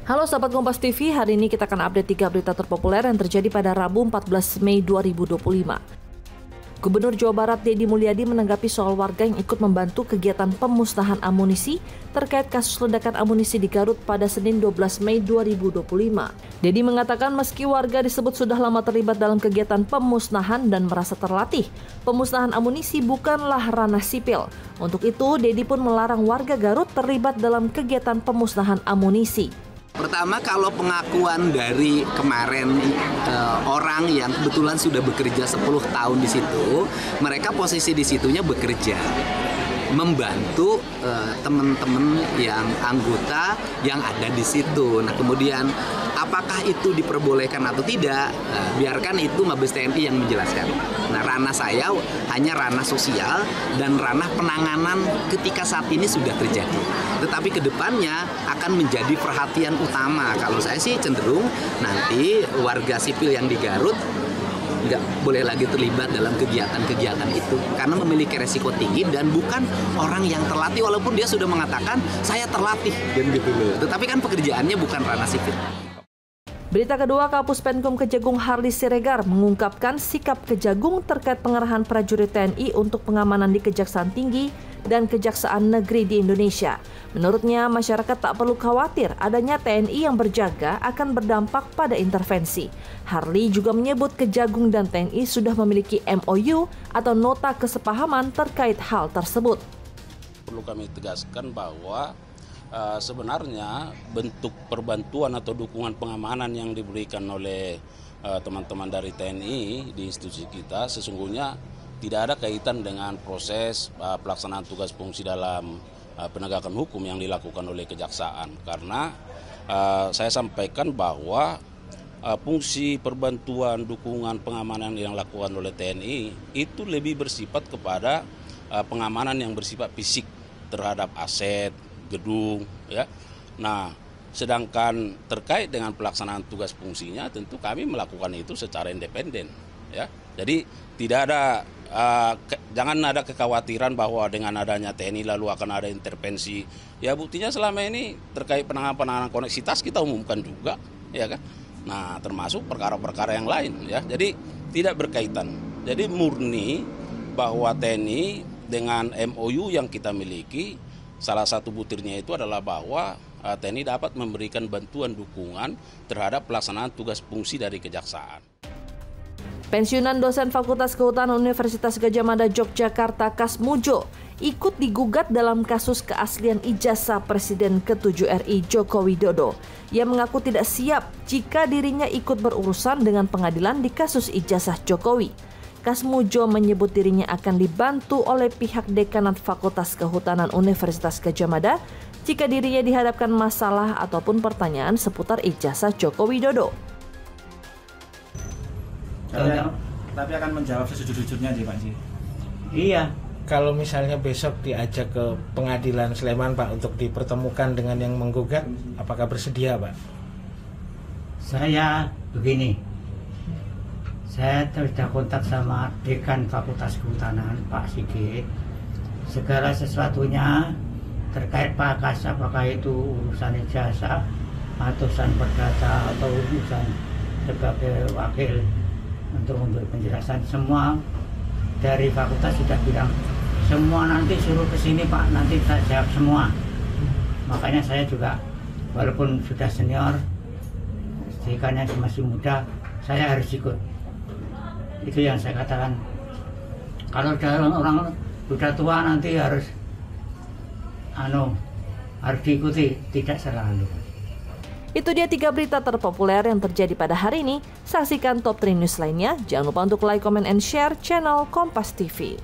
Halo sahabat Kompas TV, hari ini kita akan update 3 berita terpopuler yang terjadi pada Rabu 14 Mei 2025. Gubernur Jawa Barat Deddy Mulyadi menanggapi soal warga yang ikut membantu kegiatan pemusnahan amunisi terkait kasus ledakan amunisi di Garut pada Senin 12 Mei 2025. Deddy mengatakan meski warga disebut sudah lama terlibat dalam kegiatan pemusnahan dan merasa terlatih, pemusnahan amunisi bukanlah ranah sipil. Untuk itu, Deddy pun melarang warga Garut terlibat dalam kegiatan pemusnahan amunisi. Pertama, kalau pengakuan dari kemarin orang yang kebetulan sudah bekerja 10 tahun di situ, mereka posisi di situnya bekerja, membantu teman-teman yang anggota yang ada di situ. Nah, kemudian apakah itu diperbolehkan atau tidak, biarkan itu Mabes TNI yang menjelaskan. Nah, ranah saya hanya ranah sosial dan ranah penanganan ketika saat ini sudah terjadi. Tetapi kedepannya akan menjadi perhatian utama. Kalau saya sih cenderung nanti warga sipil yang di Garut nggak boleh lagi terlibat dalam kegiatan-kegiatan itu karena memiliki resiko tinggi dan bukan orang yang terlatih, walaupun dia sudah mengatakan saya terlatih dan gitu loh. Tetapi kan pekerjaannya bukan ranah sipil. Berita kedua, Kapus Penkum Kejagung Harli Siregar mengungkapkan sikap Kejagung terkait pengerahan prajurit TNI untuk pengamanan di Kejaksaan Tinggi dan Kejaksaan Negeri di Indonesia. Menurutnya, masyarakat tak perlu khawatir adanya TNI yang berjaga akan berdampak pada intervensi. Harli juga menyebut Kejagung dan TNI sudah memiliki MOU atau nota kesepahaman terkait hal tersebut. Perlu kami tegaskan bahwa sebenarnya bentuk perbantuan atau dukungan pengamanan yang diberikan oleh teman-teman dari TNI di institusi kita sesungguhnya tidak ada kaitan dengan proses pelaksanaan tugas fungsi dalam penegakan hukum yang dilakukan oleh kejaksaan. Karena saya sampaikan bahwa fungsi perbantuan dukungan pengamanan yang dilakukan oleh TNI itu lebih bersifat kepada pengamanan yang bersifat fisik terhadap aset, gedung, ya. Nah, sedangkan terkait dengan pelaksanaan tugas fungsinya tentu kami melakukan itu secara independen, ya. Jadi tidak ada jangan ada kekhawatiran bahwa dengan adanya TNI lalu akan ada intervensi. Ya, buktinya selama ini terkait penanganan koneksitas kita umumkan juga, ya kan. Nah, termasuk perkara-perkara yang lain, ya. Jadi tidak berkaitan. Jadi murni bahwa TNI dengan MOU yang kita miliki, salah satu butirnya itu adalah bahwa TNI dapat memberikan bantuan dukungan terhadap pelaksanaan tugas fungsi dari kejaksaan. Pensiunan dosen Fakultas Kehutanan Universitas Gadjah Mada Yogyakarta Kasmujo ikut digugat dalam kasus keaslian ijazah Presiden ke-7 RI Joko Widodo. Ia mengaku tidak siap jika dirinya ikut berurusan dengan pengadilan di kasus ijazah Jokowi. Kasmujo menyebut dirinya akan dibantu oleh pihak Dekanat Fakultas Kehutanan Universitas Gadjah Mada jika dirinya dihadapkan masalah ataupun pertanyaan seputar ijazah Joko Widodo. Tapi akan menjawab sejujur-jujurnya sih Pak Ji. Iya. Kalau misalnya besok diajak ke pengadilan Sleman Pak untuk dipertemukan dengan yang menggugat, apakah bersedia Pak? Saya begini. Saya sudah kontak sama Dekan Fakultas Kehutanan, Pak Sigit. Segala sesuatunya terkait Pak Kas, apakah itu urusan ijazah, urusan perdata, atau urusan sebagai wakil untuk memberi penjelasan, semua dari fakultas sudah bilang, semua nanti suruh ke sini Pak, nanti kita jawab semua. Makanya saya juga, walaupun sudah senior, dekannya masih muda, saya harus ikut. Itu yang saya katakan. Kalau orang udah tua nanti harus diikuti, tidak selalu. Itu dia 3 berita terpopuler yang terjadi pada hari ini. Saksikan top 3 news lainnya. Jangan lupa untuk like, comment, and share channel Kompas TV.